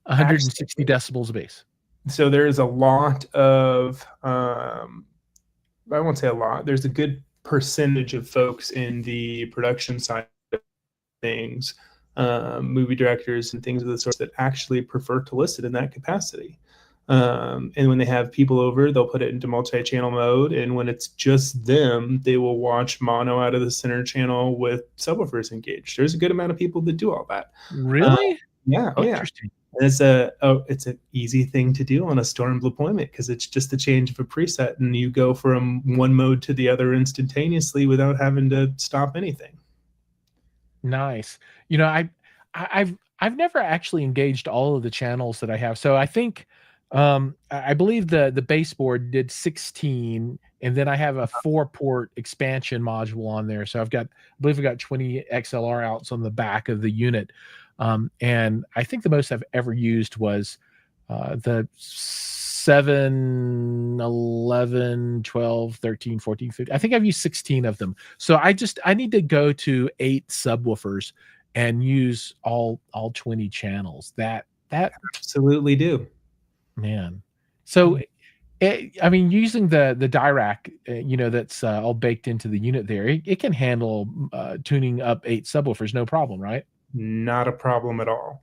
160 decibels a base. So there's a lot of, I won't say a lot, there's a good percentage of folks in the production side of things, movie directors and things of the sort, that actually prefer to listen in that capacity. And when they have people over, they'll put it into multi-channel mode. And when it's just them, they will watch mono out of the center channel with subwoofers engaged. There's a good amount of people that do all that. Really? Yeah. Oh, interesting. Yeah. And it's an easy thing to do on a storm deployment, because it's just a change of a preset, and you go from one mode to the other instantaneously without having to stop anything. Nice. I've never actually engaged all of the channels that I have. So I think I believe the baseboard did 16, and then I have a 4-port expansion module on there. So I believe I've got 20 XLR outs on the back of the unit. And I think the most I've ever used was the 7, 11, 12, 13, 14, 15. I think I've used 16 of them. So I need to go to 8 subwoofers and use all 20 channels. That absolutely do. Man. So using the Dirac, that's all baked into the unit there, it can handle tuning up 8 subwoofers, no problem, right? Not a problem at all.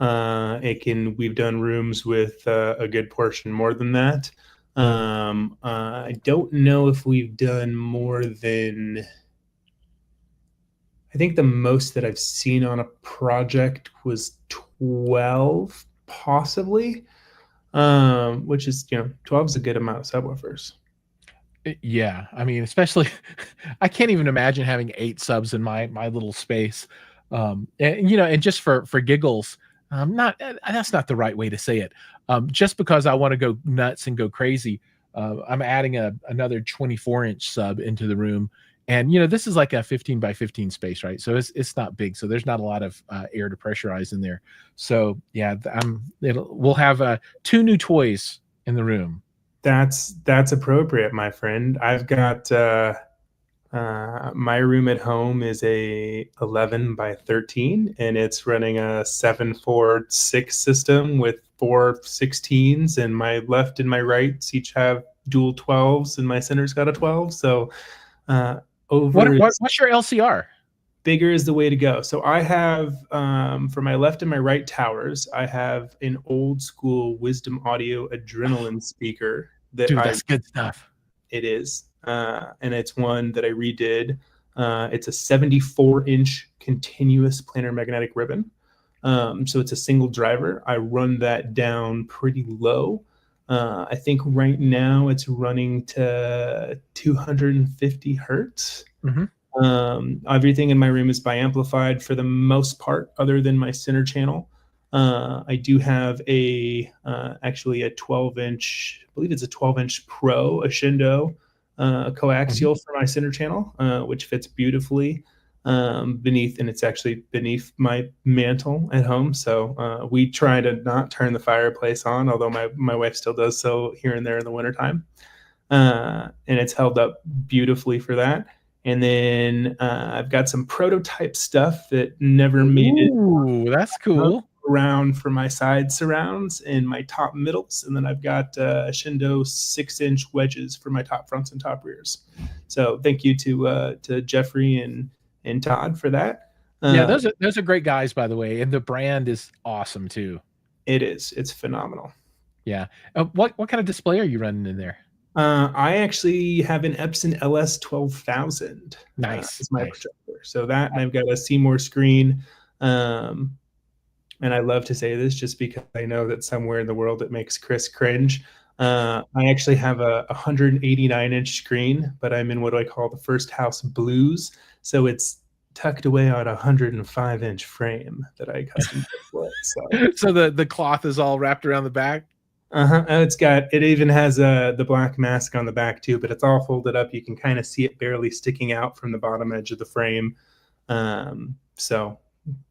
We've done rooms with a good portion more than that. I don't know if we've done more than, I think the most that I've seen on a project was 12, possibly. Which is, 12 is a good amount of subwoofers. Yeah, especially I can't even imagine having 8 subs in my little space. And just for giggles, that's not the right way to say it. Just because I want to go nuts and go crazy, I'm adding another 24-inch sub into the room. And this is like a 15 by 15 space, right? So it's not big, so there's not a lot of air to pressurize in there. So yeah, we'll have 2 new toys in the room. That's appropriate, my friend. I've got My room at home is a 11 by 13, and it's running a 746 system with 4 16s, and my left and my rights each have dual 12s, and my center's got a 12. So over what's your LCR? Bigger is the way to go. So I have, for my left and my right towers, I have an old school Wisdom Audio Adrenaline speaker that Dude, that's good stuff. It is. And it's one that I redid. It's a 74-inch continuous planar magnetic ribbon. So it's a single driver. I run that down pretty low. I think right now it's running to 250 hertz. Everything in my room is bi-amplified for the most part, other than my center channel. I do have actually a 12-inch, I believe it's a 12-inch Pro Ascendo coaxial for my center channel, which fits beautifully beneath, and it's actually beneath my mantle at home. So we try to not turn the fireplace on, although my wife still does so here and there in the wintertime. And it's held up beautifully for that. And then I've got some prototype stuff that never made it. Ooh, that's cool. Around for my side surrounds and my top middles, and then I've got Shindo 6-inch wedges for my top fronts and top rears. So thank you to Jeffrey and Todd for that. Yeah, those are great guys, by the way, and the brand is awesome too. It is. It's phenomenal. Yeah. What kind of display are you running in there? I actually have an Epson LS 12,000. Nice. As my projector. So that, and I've got a Seymour screen. And I love to say this just because I know that somewhere in the world it makes Chris cringe. I actually have a 189-inch screen, but I'm in what I call the first house blues. So it's tucked away on a 105-inch frame that I custom built. So the cloth is all wrapped around the back? It even has the black mask on the back too, but it's all folded up. You can kind of see it barely sticking out from the bottom edge of the frame.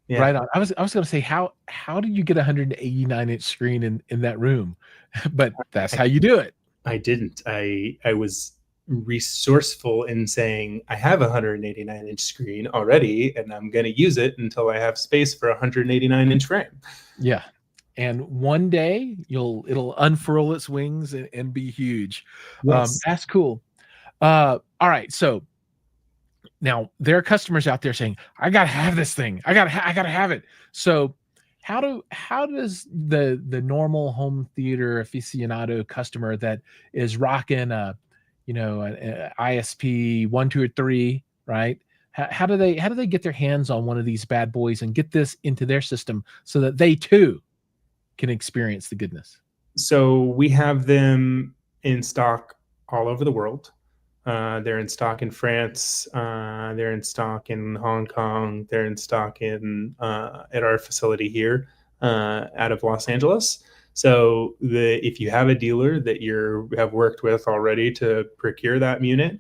Yeah. Right on. I was going to say, how did you get a 189-inch screen in that room? But that's how you do it. I didn't. I was resourceful in saying I have a 189-inch screen already, and I'm going to use it until I have space for a 189-inch frame. Yeah. And one day it'll unfurl its wings and be huge. Yes. That's cool. All right. So now there are customers out there saying, I got to have this thing. I got to have it. So how does the normal home theater aficionado customer that is rocking an ISP 1, 2, or 3, right? How do they get their hands on one of these bad boys and get this into their system so that they too can experience the goodness? So we have them in stock all over the world. They're in stock in France. They're in stock in Hong Kong. They're in stock at our facility here out of Los Angeles. So if you have a dealer that you have worked with already to procure that unit,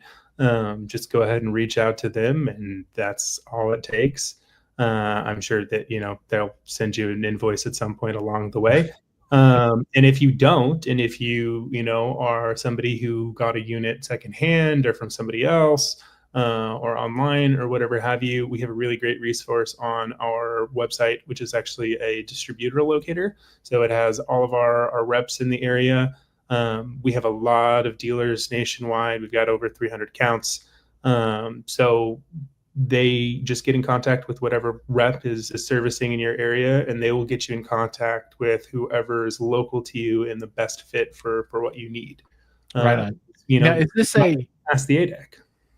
just go ahead and reach out to them, and that's all it takes. I'm sure that they'll send you an invoice at some point along the way. And if you don't, and if you are somebody who got a unit secondhand or from somebody else or online or whatever have you, we have a really great resource on our website, which is actually a distributor locator. So it has all of our reps in the area. We have a lot of dealers nationwide. We've got over 300 counts. So they just get in contact with whatever rep is servicing in your area, and they will get you in contact with whoever is local to you and the best fit for what you need. Right on. Now, is this ask the ADEC?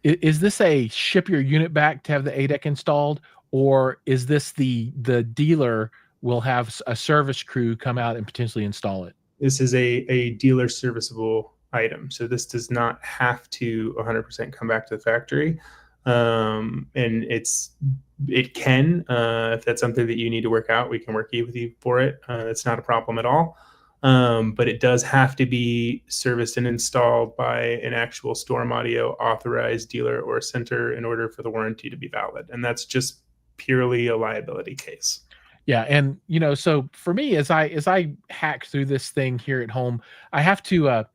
Is this a ship your unit back to have the ADEC installed, or is this the dealer will have a service crew come out and potentially install it? This is a dealer serviceable item, so this does not have to 100% come back to the factory. And it can, if that's something that you need to work out, we can work with you for it. It's not a problem at all. But it does have to be serviced and installed by an actual Storm Audio authorized dealer or center in order for the warranty to be valid. And that's just purely a liability case. Yeah. And, so for me, as I hack through this thing here at home, I have to,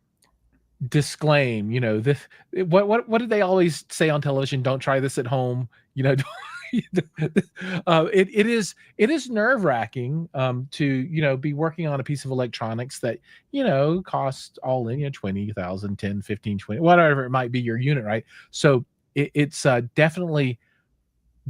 disclaim, this, what did they always say on television? Don't try this at home. It is nerve-wracking to be working on a piece of electronics that costs all in 20,000, 10, 15, 20, whatever it might be, your unit, right? So it's definitely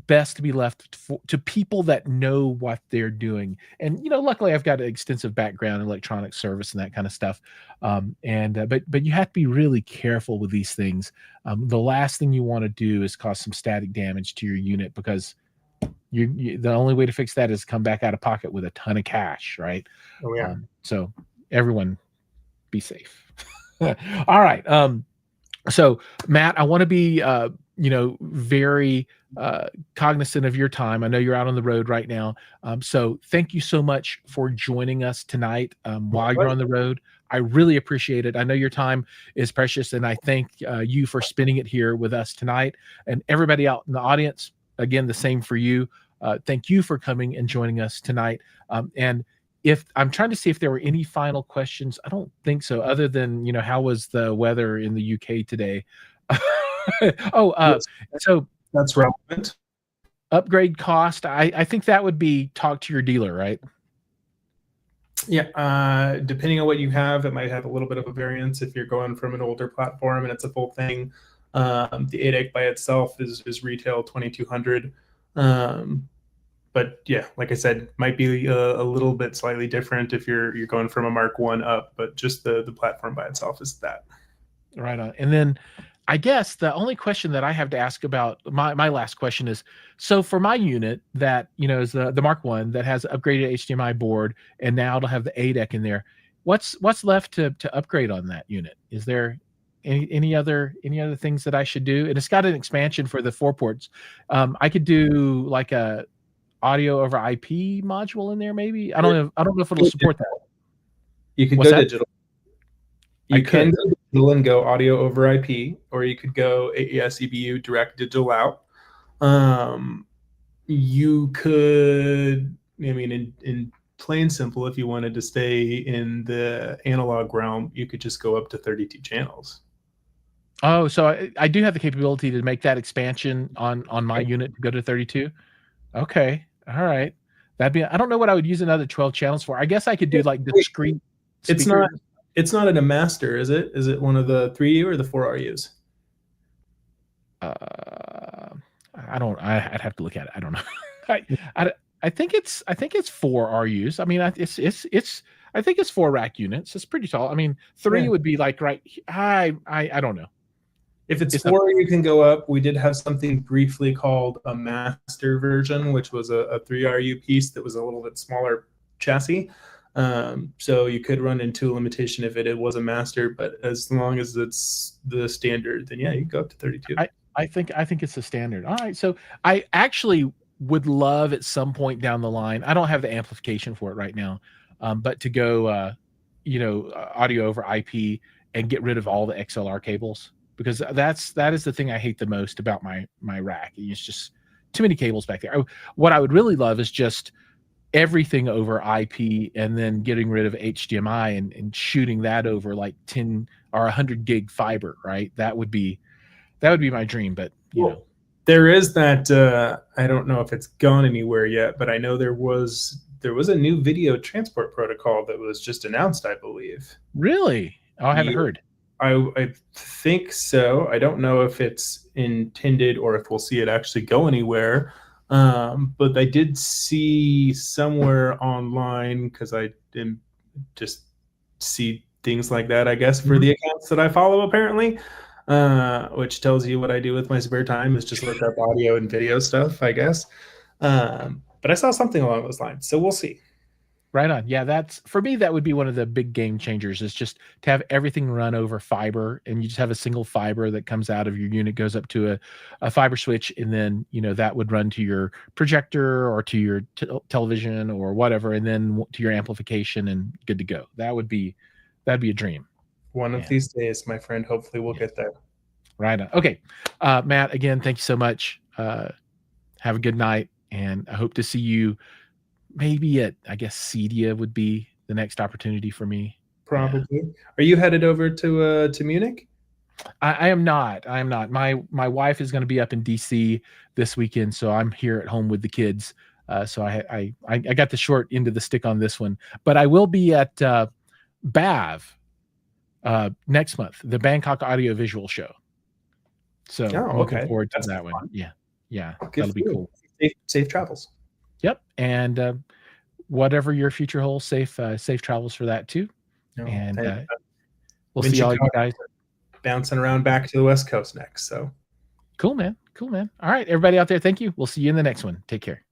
best to be left to people that know what they're doing. And luckily I've got an extensive background in electronic service and that kind of stuff. But you have to be really careful with these things. The last thing you want to do is cause some static damage to your unit, because the only way to fix that is come back out of pocket with a ton of cash, right? Oh yeah. So everyone be safe. All right. So Matt, I want to be very cognizant of your time. I know you're out on the road right now. So thank you so much for joining us tonight while you're on the road. I really appreciate it. I know your time is precious, and I thank you for spending it here with us tonight. And everybody out in the audience, again, the same for you. Thank you for coming and joining us tonight. And if I'm trying to see if there were any final questions, I don't think so, other than, how was the weather in the UK today? So that's relevant. Upgrade cost. I think that would be talk to your dealer, right? Yeah. Depending on what you have, it might have a little bit of a variance if you're going from an older platform and it's a full thing. The 8 by itself is retail 2,200. But yeah, like I said, might be a little bit slightly different if you're going from a Mark 1 up, but just the platform by itself is that. Right on. And then I guess the only question that I have to ask about my last question is, so for my unit that, is the Mark 1 that has upgraded HDMI board, and now it'll have the ADEC in there, what's left to upgrade on that unit? Is there any other things that I should do? And it's got an expansion for the 4 ports. I could do like a audio over IP module in there, maybe. I don't know if it'll support that. You could go digital. You can go digital and go audio over IP, or you could go AES EBU direct digital out. You could, in plain simple, if you wanted to stay in the analog realm, you could just go up to 32 channels. Oh, so I do have the capability to make that expansion on my unit to go to 32. Okay. All right. I don't know what I would use another 12 channels for. I guess I could do like discrete speakers. It's not in a master, is it? Is it one of the 3U or the 4RUs? I'd have to look at it. I don't know. I think it's 4 RUs. I mean, I think it's 4 rack units. It's pretty tall. I mean, 3 would be like right. I don't know. If it's 4, you can go up. We did have something briefly called a master version, which was a 3RU piece that was a little bit smaller chassis. So you could run into a limitation if it was a master, but as long as it's the standard, then yeah, you go up to 32. I think it's the standard. All right. So I actually would love at some point down the line, I don't have the amplification for it right now, but to go, audio over IP and get rid of all the XLR cables, because that is the thing I hate the most about my rack. It's just too many cables back there. What I would really love is just everything over IP, and then getting rid of HDMI and shooting that over like 10 or 100 gig fiber, right? That would be my dream. But there is that. I don't know if it's gone anywhere yet, but I know there was a new video transport protocol that was just announced, I believe. Really? Oh, I haven't heard. I think so. I don't know if it's intended or if we'll see it actually go anywhere. But I did see somewhere online, because I didn't just see things like that, I guess, for the accounts that I follow, apparently, which tells you what I do with my spare time is just look up audio and video stuff, I guess. But I saw something along those lines, so we'll see. Right on. Yeah, that's, for me, that would be one of the big game changers, is just to have everything run over fiber, and you just have a single fiber that comes out of your unit, goes up to a fiber switch, and then that would run to your projector or to your television or whatever, and then to your amplification, and good to go. That'd be a dream. One of these days, my friend. Hopefully we'll get there. Right on. Okay. Matt, again, thank you so much. Have a good night, and I hope to see you maybe at, I guess, CEDIA would be the next opportunity for me. Probably. Are you headed over to Munich? I am not. I am not. My wife is going to be up in DC this weekend, so I'm here at home with the kids. So I got the short end of the stick on this one, but I will be at BAV next month, the Bangkok Audiovisual Show. So looking forward to that one. Yeah, that'll be cool. Safe travels. Yep, and whatever your future holds, safe travels for that too. And we'll see all you guys bouncing around back to the West Coast next. So cool, man. All right, everybody out there, thank you. We'll see you in the next one. Take care.